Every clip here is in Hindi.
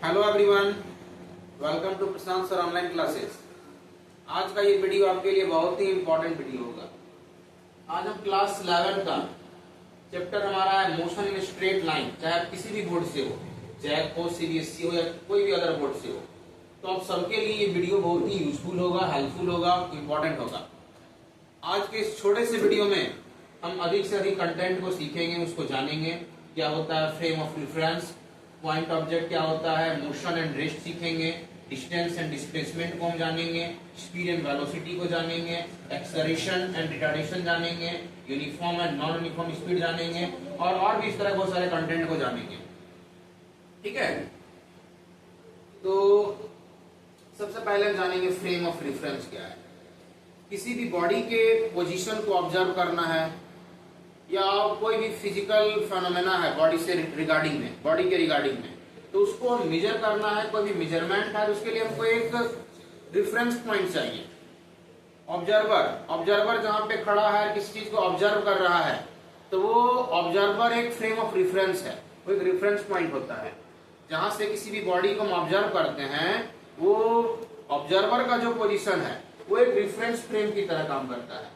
Hello everyone, welcome to Prashant sir online classes. आज का ये वीडियो आपके लिए बहुत ही इंपॉर्टेंट वीडियो होगा। आज हम क्लास 11 का चैप्टर हमारा है मोशन इन स्ट्रेट लाइन। चाहे आप किसी भी बोर्ड से हो, चाहे को सीबीएसई हो या कोई भी अदर बोर्ड से हो, तो आप सबके लिए ये वीडियो बहुत ही यूजफुल होगा, हेल्पफुल होगा, इंपॉर्टेंट होगा। आज के इस छोटे से वीडियो में हम अधिक से अधिक कंटेंट को सीखेंगे, उसको जानेंगे। क्या होता है frame of reference, point object क्या होता है, मोशन एंड रेस्ट सीखेंगे, डिस्टेंस एंड डिस्प्लेसमेंट को हम जानेंगे, स्पीड एंड वेलोसिटी को जानेंगे, एक्सेलरेशन एंड रिटार्डेशन जानेंगे, uniform and non uniform speed जानेंगे और भी इस तरह बहुत सारे कंटेंट को जानेंगे। ठीक है, तो सबसे पहले हम जानेंगे फ्रेम ऑफ रेफरेंस क्या है। किसी भी बॉडी के पोजीशन को ऑब्जर्व करना है या कोई भी फिजिकल फेनोमेना है बॉडी से रिगार्डिंग में, बॉडी के रिगार्डिंग में, तो उसको हम मेजर करना है। कोई भी मेजरमेंट है तो उसके लिए हमको एक रेफरेंस पॉइंट चाहिए। ऑब्जर्वर जहां पे खड़ा है, किसी चीज को ऑब्जर्व कर रहा है, तो वो ऑब्जर्वर एक फ्रेम ऑफ रेफरेंस है, वो एक रेफरेंस पॉइंट होता है। जहां से किसी भी बॉडी को हम ऑब्जर्व करते हैं, वो ऑब्जर्वर का जो पोजीशन है वो एक रेफरेंस फ्रेम की तरह काम करता है।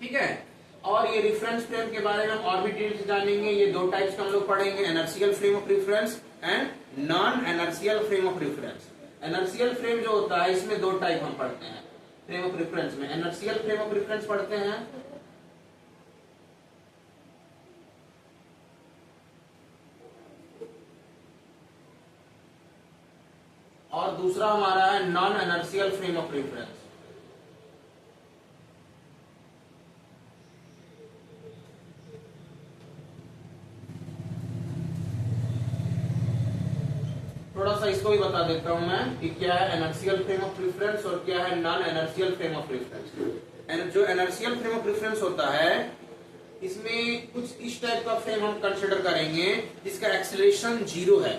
ठीक है, और ये रेफरेंस फ्रेम के बारे में हम और भी डिटेल्स जानेंगे। ये दो टाइप्स का हम लोग पढ़ेंगे, inertial frame of reference and non inertial frame of reference. Inertial frame जो होता है, इसमें दो टाइप हम पढ़ते हैं फ्रेम ऑफ रेफरेंस में। इनर्शियल फ्रेम ऑफ रेफरेंस पढ़ते हैं और दूसरा हमारा है non inertial frame of reference. थोड़ा सा इसको भी बता देता हूं मैं कि क्या है इनर्शियल फ्रेम ऑफ रेफरेंस और क्या है non inertial frame of reference. जो इनर्शियल फ्रेम ऑफ रेफरेंस होता है, इसमें कुछ इस टाइप का फ्रेम हम कंसीडर करेंगे जिसका एक्सेलरेशन 0 है।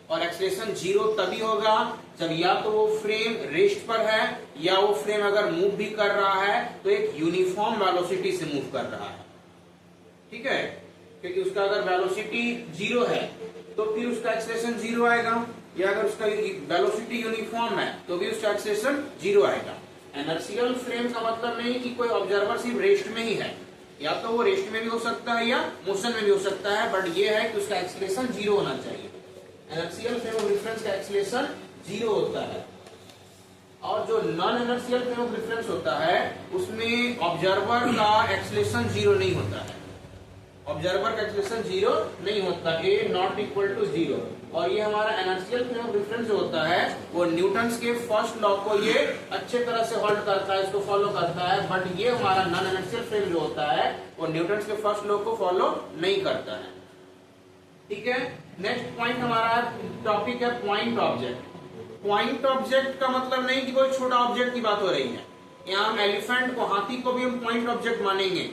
और एक्सेलरेशन 0 तभी होगा जब या तो वो फ्रेम रेस्ट पर है या वो फ्रेम अगर मूव भी कर रहा है तो एक यूनिफॉर्म वेलोसिटी से मूव कर रहा है। ठीक है, क्योंकि उसका अगर वेलोसिटी 0 है तो फिर उसका एक्सेलरेशन 0 आएगा, या अगर उसका वेलोसिटी यूनिफॉर्म है तो भी उसका एक्सेलरेशन 0 आएगा। इनर्शियल फ्रेम का मतलब नहीं कि कोई ऑब्जर्वर सिर्फ रेस्ट में ही है, या तो वो रेस्ट में भी हो सकता है या मोशन में भी हो सकता है, बट ये है कि उसका एक्सेलरेशन 0 होना चाहिए। इनर्शियल फ्रेम ऑफ रेफरेंस का एक्सेलरेशन 0 होता है। और जो non inertial frame of reference होता है, उसमें ऑब्जर्वर का एक्सेलरेशन 0 नहीं होता है। ऑब्जर्वर का एक्सेलरेशन 0 नहीं होता, ए नॉट इक्वल टू 0। और ये हमारा इनर्शियल फ्रेम ऑफ रेफरेंस जो होता है वो न्यूटन्स के फर्स्ट लॉ को ये अच्छे तरह से होल्ड करता है, इसको फॉलो करता है। बट ये हमारा नॉन इनर्शियल फ्रेम जो होता है वो न्यूटन्स के फर्स्ट लॉ को फॉलो नहीं करता है। ठीक है, नेक्स्ट पॉइंट हमारा टॉपिक है पॉइंट ऑब्जेक्ट। पॉइंट ऑब्जेक्ट का मतलब नहीं कि कोई छोटा ऑब्जेक्ट की बात हो रही है। यहाँ हम एलिफेंट को, हाथी को भी हम पॉइंट ऑब्जेक्ट मानेंगे,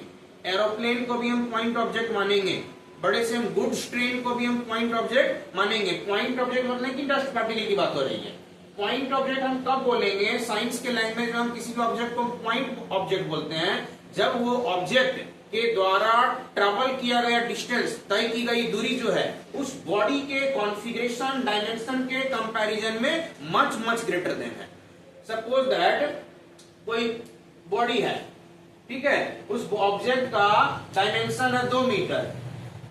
एरोप्लेन को भी हम पॉइंट ऑब्जेक्ट मानेंगे, बड़े से हम गुड्स ट्रेन को भी हम पॉइंट ऑब्जेक्ट मानेंगे। पॉइंट ऑब्जेक्ट मतलब कि डस्ट पार्टिकल की बात हो रही है। पॉइंट ऑब्जेक्ट हम कब बोलेंगे? साइंस के लैंग्वेज में हम किसी भी ऑब्जेक्ट को पॉइंट ऑब्जेक्ट बोलते हैं जब वो ऑब्जेक्ट के द्वारा ट्रेवल किया गया डिस्टेंस, तय की गई दूरी जो है, उस बॉडी के कॉन्फ़िगरेशन डायमेंशन के कंपैरिजन में मच ग्रेटर देन है। सपोज दैट कोई बॉडी है, ठीक है, उस ऑब्जेक्ट का डायमेंशन है 2 मीटर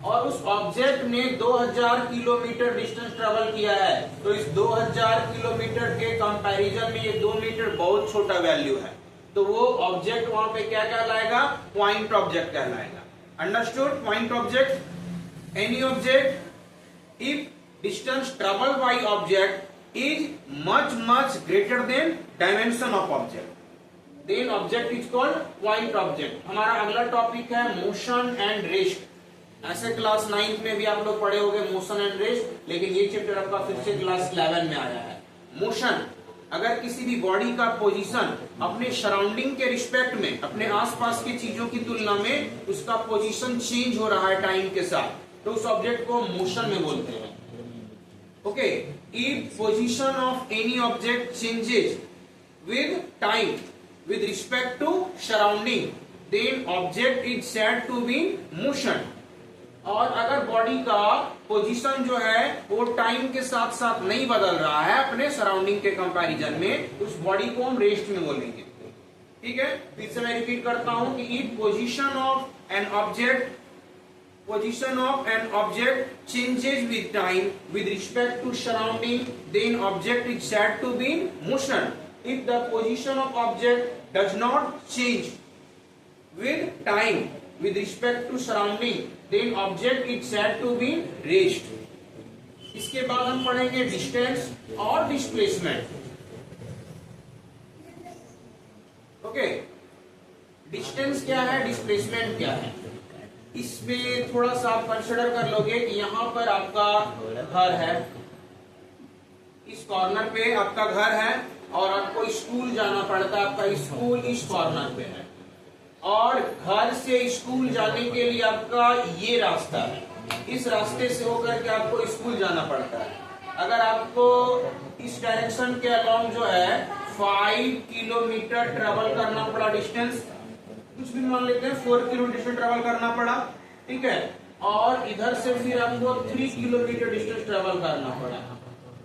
और उस ऑब्जेक्ट ने 2000 किलोमीटर डिस्टेंस ट्रेवल किया है, तो इस 2000 किलोमीटर के कंपैरिजन में ये 2 मीटर बहुत छोटा वैल्यू है, तो वो ऑब्जेक्ट वहां पे क्या कहलाएगा? पॉइंट ऑब्जेक्ट कहलाएगा। Understood? Point object, any object if distance travel by object is much greater than dimension of object, then object is called point object. हमारा अगला टॉपिक है मोशन एंड रेस्ट। ऐसे क्लास 9 में भी आप लोग पढ़े होंगे मोशन एंड रेस्ट, लेकिन ये चैप्टर आपका फिर से क्लास 11 में आया है। मोशन, अगर किसी भी बॉडी का पोजीशन अपने सराउंडिंग के रिस्पेक्ट में, अपने आसपास की चीजों की तुलना में उसका पोजीशन चेंज हो रहा है टाइम के साथ, तो उस ऑब्जेक्ट को मोशन में बोलते हैं। Okay, if position of any object changes with time with respect to surrounding, then object is said to be in motion. और अगर बॉडी का पोजीशन जो है वो टाइम के साथ साथ नहीं बदल रहा है अपने सराउंडिंग के कंपैरिजन में, उस बॉडी को हम रेस्ट में बोलेंगे। ठीक है, फिर से मैं रिपीट करता हूं कि if position of an object changes with time with respect to surrounding, then object is said to be in motion. If the position of object does not change with time with respect to surrounding, then object is said to be rest। इसके बाद हम पढ़ेंगे डिस्टेंस और डिस्प्लेसमेंट। ओके, डिस्टेंस क्या है, डिस्प्लेसमेंट क्या है, इसमें थोड़ा सा आप कंसिडर कर लोगे कि यहाँ पर आपका घर है, इस कॉर्नर पे आपका घर है और आपको स्कूल जाना पड़ता है, आपका स्कूल इस कॉर्नर पे है और घर से स्कूल जाने के लिए आपका ये रास्ता है, इस रास्ते से होकर के आपको स्कूल जाना पड़ता है। अगर आपको इस डायरेक्शन के अलोंग जो है 5 किलोमीटर ट्रेवल करना पड़ा, डिस्टेंस कुछ भी मान लेते हैं 4 किलोमीटर ट्रेवल करना पड़ा, ठीक है, और इधर से फिर आपको 3 किलोमीटर डिस्टेंस ट्रेवल करना पड़ा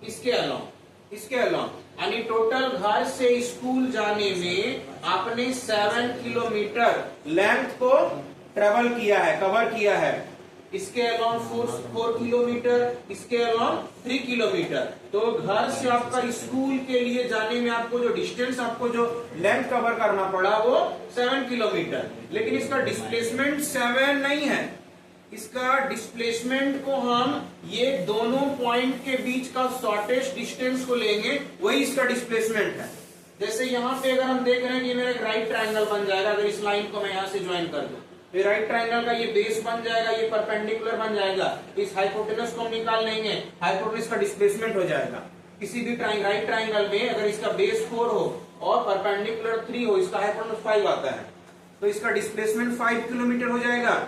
इसके अलोंग यानी टोटल घर से स्कूल जाने में आपने 7 किलोमीटर लेंथ को ट्रेवल किया है, कवर किया है। इसके अलावा 4 किलोमीटर, इसके अलावा 3 किलोमीटर। तो घर से आपका स्कूल के लिए जाने में आपको जो डिस्टेंस, आपको जो लेंथ कवर करना पड़ा वो 7 किलोमीटर, लेकिन इसका डिस्प्लेसमेंट 7 नहीं है। इसका डिस्प्लेसमेंट को हम ये दोनों पॉइंट के बीच का शॉर्टेस्ट डिस्टेंस को लेंगे, वही इसका डिस्प्लेसमेंट है। जैसे यहाँ पे अगर हम देख रहे हैं कि मेरा एक राइट ट्रायंगल बन जाएगा, अगर इस लाइन को मैं यहाँ से ज्वाइन कर दूं तो राइट ट्रायंगल का ये बेस बन जाएगा, ये परपेंडिकुलर बन जाएगा। इस हाइपोटेनस को हम निकाल लेंगे, हाइपोटेनस का डिस्प्लेसमेंट हो जाएगा। किसी भी राइट ट्रायंगल में अगर इसका बेस 4 हो और परपेंडिकुलर 3 हो, इसका हाइपोटेनस 5 आता है, तो इसका डिस्प्लेसमेंट 5 किलोमीटर हो जाएगा।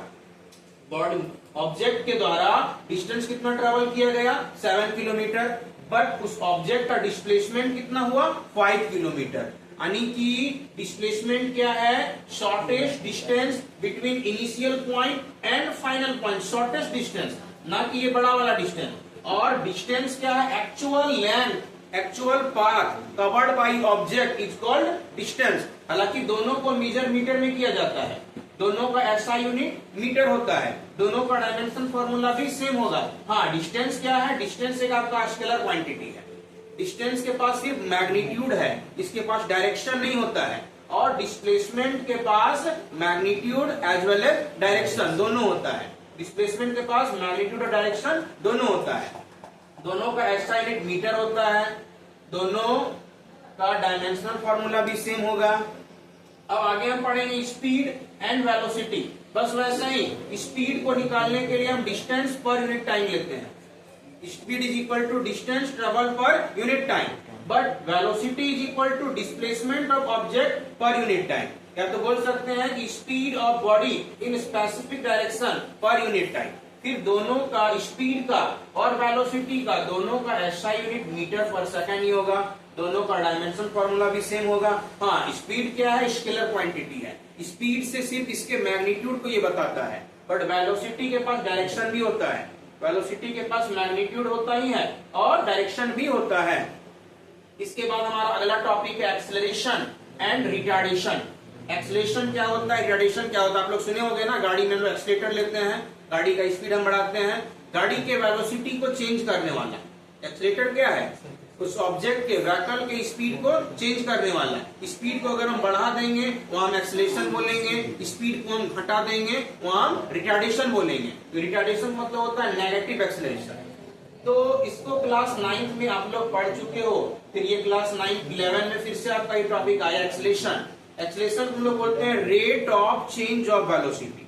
बॉडी ऑब्जेक्ट के द्वारा डिस्टेंस कितना ट्रेवल किया गया, 7 किलोमीटर, बट उस ऑब्जेक्ट का डिस्प्लेसमेंट कितना हुआ, 5 किलोमीटर। यानी कि डिस्प्लेसमेंट क्या है, shortest distance between initial point and final point, shortest distance, ना कि ये बड़ा वाला डिस्टेंस। और डिस्टेंस क्या है, actual length, actual path covered by object is called distance. हालांकि दोनों को मेजर मीटर में किया जाता है, दोनों का ऐसा यूनिट मीटर होता है, दोनों का डायमेंशन फॉर्मूला भी सेम होगा। हाँ, डिस्टेंस क्या है, डिस्टेंस एक आपका स्केलर क्वांटिटी है। डिस्टेंस के पास सिर्फ मैग्नीट्यूड है, इसके पास डायरेक्शन नहीं होता है। और डिस्प्लेसमेंट के पास magnitude as well as direction दोनों होता है। डिस्प्लेसमेंट के पास मैग्नीट्यूड और डायरेक्शन दोनों होता है। दोनों का ऐसा यूनिट मीटर होता है, दोनों का डायमेंशनल फॉर्मूला भी सेम होगा। अब आगे हम पढ़ेंगे स्पीड एंड वेलोसिटी। बस वैसे ही स्पीड को निकालने के लिए हम डिस्टेंस पर यूनिट टाइम लेते हैं। Speed is equal to distance travel per unit time, but velocity is equal to displacement of object per unit time. या तो बोल सकते हैं कि speed of body in specific direction per unit time. फिर दोनों का, स्पीड का और वेलोसिटी का, दोनों का ऐसा यूनिट मीटर पर सेकेंड ही होगा, दोनों का डायमेंशन फॉर्मूला भी सेम होगा। हाँ, स्पीड क्या है, स्केलर क्वांटिटी है, स्पीड से सिर्फ इसके मैग्नीट्यूड को ये बताता है, बट वेलोसिटी के पास डायरेक्शन भी होता है, वेलोसिटी के पास मैग्नीट्यूड होता ही है और डायरेक्शन भी होता है। इसके बाद हमारा अगला टॉपिक है एक्सेलरेशन एंड रिटार्डेशन। एक्सेलरेशन क्या होता है, रिटार्डेशन क्या होता है, आप लोग सुने होंगे ना, गाड़ी में लोग एक्सीलरेटर लेते हैं, गाड़ी का स्पीड हम बढ़ाते हैं, गाड़ी के वेलोसिटी को चेंज करने वाला। एक्सीलरेटर क्या है, उस ऑब्जेक्ट के व्हीकल के स्पीड को चेंज करने वाला है। स्पीड को अगर हम बढ़ा देंगे वहां हम एक्सेलरेशन बोलेंगे, स्पीड को हम घटा देंगे वहां हम रिटार्डेशन बोलेंगे। तो रिटार्डेशन मतलब होता है नेगेटिव एक्सेलरेशन। तो इसको क्लास 9th में आप लोग पढ़ चुके हो, फिर ये क्लास 9th 11 में फिर से आपका ये टॉपिक आया एक्सेलरेशन। एक्सेलरेशन हम लोग बोलते हैं rate of change of velocity.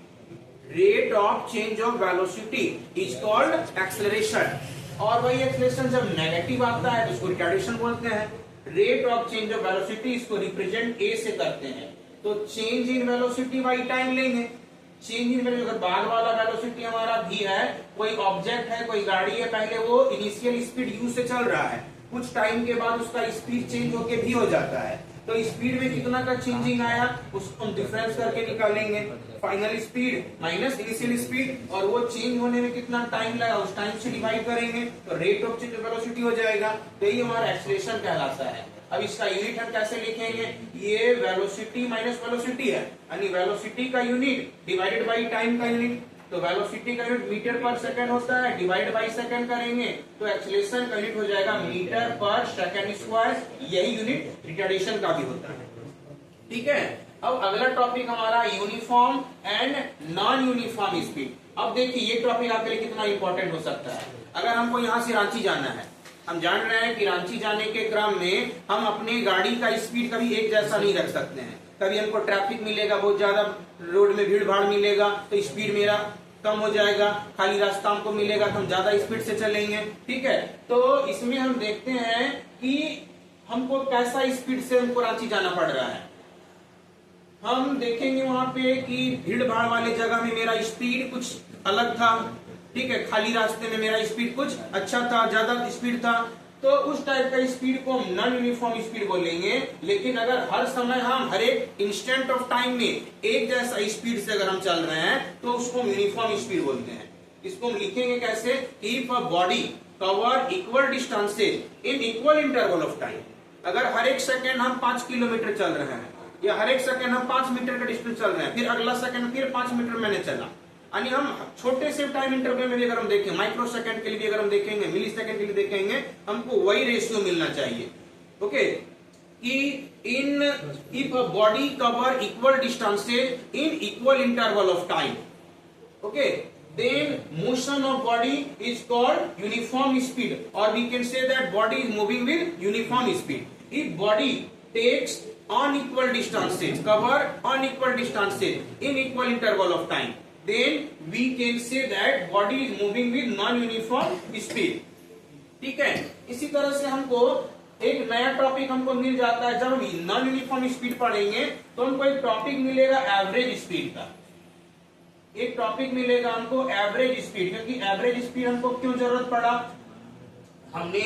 Rate of change of velocity is called acceleration. और वही एक्सेलरेशन जब नेगेटिव आता है तो उसको रिटार्डेशन बोलते हैं। Rate of change of velocity इसको रिप्रेजेंट ए से करते हैं, तो change in velocity by time लेंगे। चेंज इन वेलोसिटी, अगर बाद वाला वेलोसिटी हमारा भी है, कोई ऑब्जेक्ट है, कोई गाड़ी है, पहले वो इनिशियल स्पीड यू से चल रहा है, कुछ टाइम के बाद उसका स्पीड चेंज होके भी हो जाता है, तो स्पीड में कितना का चेंजिंग आया उसको हम डिफरेंस करके निकालेंगे। Final speed minus initial speed, और वो चेंज होने में कितना टाइम लगा उस टाइम से डिवाइड करेंगे तो रेट ऑफ चेंज वेलोसिटी हो जाएगा। तो ये हमारा एक्सेलरेशन कहलाता है। अब इसका यूनिट हम कैसे लिखेंगे, ये वेलोसिटी माइनस वेलोसिटी है, यानी वेलोसिटी का यूनिट डिवाइडेड बाई टाइम का यूनिट। तो वेलोसिटी का यूनिट मीटर पर सेकंड होता है, डिवाइड बाई सेकंड करेंगे तो एक्सेलरेशन का यूनिट हो जाएगा मीटर पर सेकंड स्क्वायर। यही यूनिट रिटार्डेशन का भी होता है। ठीक है, अब अगला टॉपिक हमारा uniform and non uniform speed. अब देखिए ये टॉपिक आपके लिए कितना इंपॉर्टेंट हो सकता है। अगर हमको यहाँ से रांची जाना है, हम जान रहे हैं कि रांची जाने के क्रम में हम अपने गाड़ी का स्पीड कभी एक जैसा नहीं रख सकते हैं। कभी हमको ट्रैफिक मिलेगा, बहुत ज्यादा रोड में भीड़ भाड़ मिलेगा तो स्पीड मेरा कम हो जाएगा, खाली रास्ता हमको मिलेगा तो हम ज्यादा स्पीड से चलेंगे। ठीक है, तो इसमें हम देखते हैं कि हमको कैसा स्पीड से हमको रांची जाना पड़ रहा है। हम देखेंगे वहां पे कि भीड़ भाड़ वाले जगह में मेरा स्पीड कुछ अलग था। ठीक है, खाली रास्ते में मेरा स्पीड कुछ अच्छा था, ज्यादा स्पीड था, तो उस टाइप का स्पीड को हम नॉन यूनिफॉर्म स्पीड बोलेंगे। लेकिन अगर हर समय हम हर एक इंस्टेंट ऑफ टाइम में एक जैसा स्पीड से अगर हम चल रहे हैं तो उसको यूनिफॉर्म स्पीड बोलते हैं। इसको हम लिखेंगे कैसे, if a body cover equal distances in equal interval of time. अगर हर एक सेकेंड हम 5 किलोमीटर चल रहे हैं या हर एक सेकेंड हम 5 मीटर का डिस्टेंस चल रहे हैं, फिर अगला सेकेंड फिर 5 मीटर मैंने चला, यानी हम छोटे से टाइम इंटरवल में भी अगर हम देखें, माइक्रो सेकंड के लिए भी अगर हम देखेंगे, मिली सेकंड के लिए देखेंगे, हमको वही रेशियो मिलना चाहिए। Okay, in if a body cover equal distances in equal interval of time, okay, then motion of body is called uniform speed, or we can say that body is moving with uniform speed. If body takes unequal distances, cover unequal distances in equal interval of time, then we can say that body is moving with non-uniform speed. ठीक है, इसी तरह से हमको एक नया टॉपिक हमको मिल जाता है। जब हम नॉन यूनिफॉर्म स्पीड पढ़ेंगे तो हमको एक टॉपिक मिलेगा एवरेज स्पीड का। एक टॉपिक मिलेगा हमको एवरेज स्पीड, क्योंकि एवरेज स्पीड हमको क्यों जरूरत पड़ा, हमने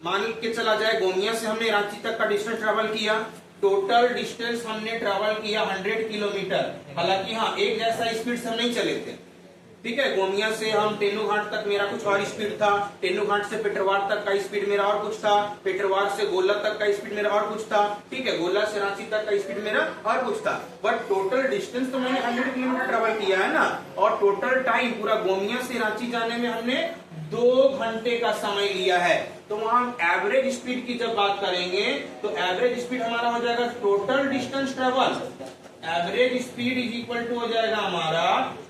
मान के चला जाए गोमिया से हमने रांची तक का डिस्टेंस ट्रेवल किया, टोटल डिस्टेंस हमने ट्रेवल किया 100 किलोमीटर। हालांकि हाँ, एक जैसा स्पीड से हम नहीं चले थे। ठीक है, गोमिया से हम तेनू घाट तक मेरा कुछ और स्पीड था, तेनू घाट से पेटरवार तक का स्पीड मेरा और कुछ था, पेटरवार से गोला तक का स्पीड मेरा और कुछ था। ठीक है, गोला से रांची तक का स्पीड मेरा और कुछ था, बट टोटल डिस्टेंस तो मैंने 100 किलोमीटर ट्रेवल किया है ना, और टोटल टाइम पूरा गोमिया से रांची जाने में हमने 2 घंटे का समय लिया है। तो वहां हम एवरेज स्पीड की जब बात करेंगे तो एवरेज स्पीड हमारा हो जाएगा total distance travel. Average speed is equal to हो जाएगा हमारा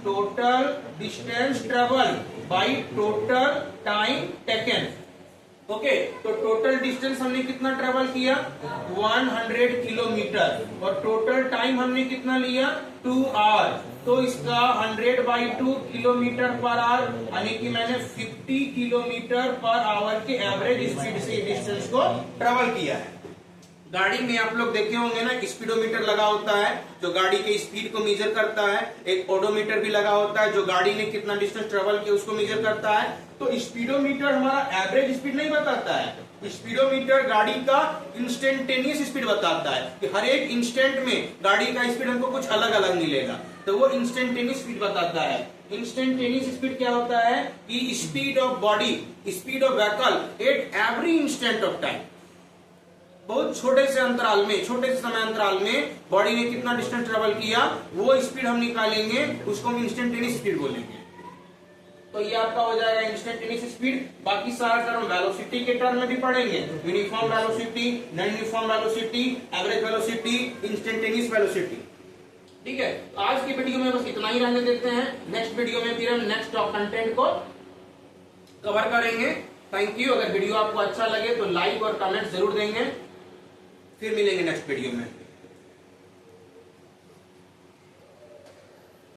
total distance travel by total time taken. Okay, तो टोटल डिस्टेंस हमने कितना ट्रेवल किया 100 किलोमीटर, और टोटल टाइम हमने कितना लिया 2 आवर। तो इसका 100/2 किलोमीटर पर आवर, यानी कि मैंने 50 किलोमीटर पर आवर के एवरेज स्पीड से डिस्टेंस को ट्रेवल किया है। गाड़ी में आप लोग देखे होंगे ना, स्पीडोमीटर लगा होता है जो गाड़ी के स्पीड को मेजर करता है, एक ओडोमीटर भी लगा होता है जो गाड़ी ने कितना डिस्टेंस ट्रेवल किया उसको मेजर करता है। तो स्पीडोमीटर हमारा एवरेज स्पीड नहीं बताता है, स्पीडोमीटर गाड़ी का इंस्टेंटेनियस स्पीड बताता है कि हर एक इंस्टेंट में गाड़ी का स्पीड हमको कुछ अलग अलग मिलेगा, तो वो इंस्टेंटेनियस स्पीड बताता है। इंस्टेंटेनियस स्पीड क्या होता है कि speed of body, speed of vehicle at every instant of time. बहुत छोटे से अंतराल में, छोटे से समय अंतराल में बॉडी ने कितना डिस्टेंस ट्रेवल किया वो स्पीड हम निकालेंगे, उसको हम इंस्टेंटेनियस स्पीड बोलेंगे। तो ये आपका हो जाएगा इंस्टेंटेनियस स्पीड। बाकी सारा टर्म वेलोसिटी के टर्म में भी पढ़ेंगे, uniform velocity, non uniform velocity, average velocity, instantaneous velocity. ठीक है, आज की वीडियो में बस इतना ही रहने देते हैं। नेक्स्ट वीडियो में फिर हम नेक्स्ट कंटेंट को कवर करेंगे। Thank you. अगर वीडियो आपको अच्छा लगे तो लाइक और कमेंट जरूर देंगे। फिर मिलेंगे नेक्स्ट वीडियो में।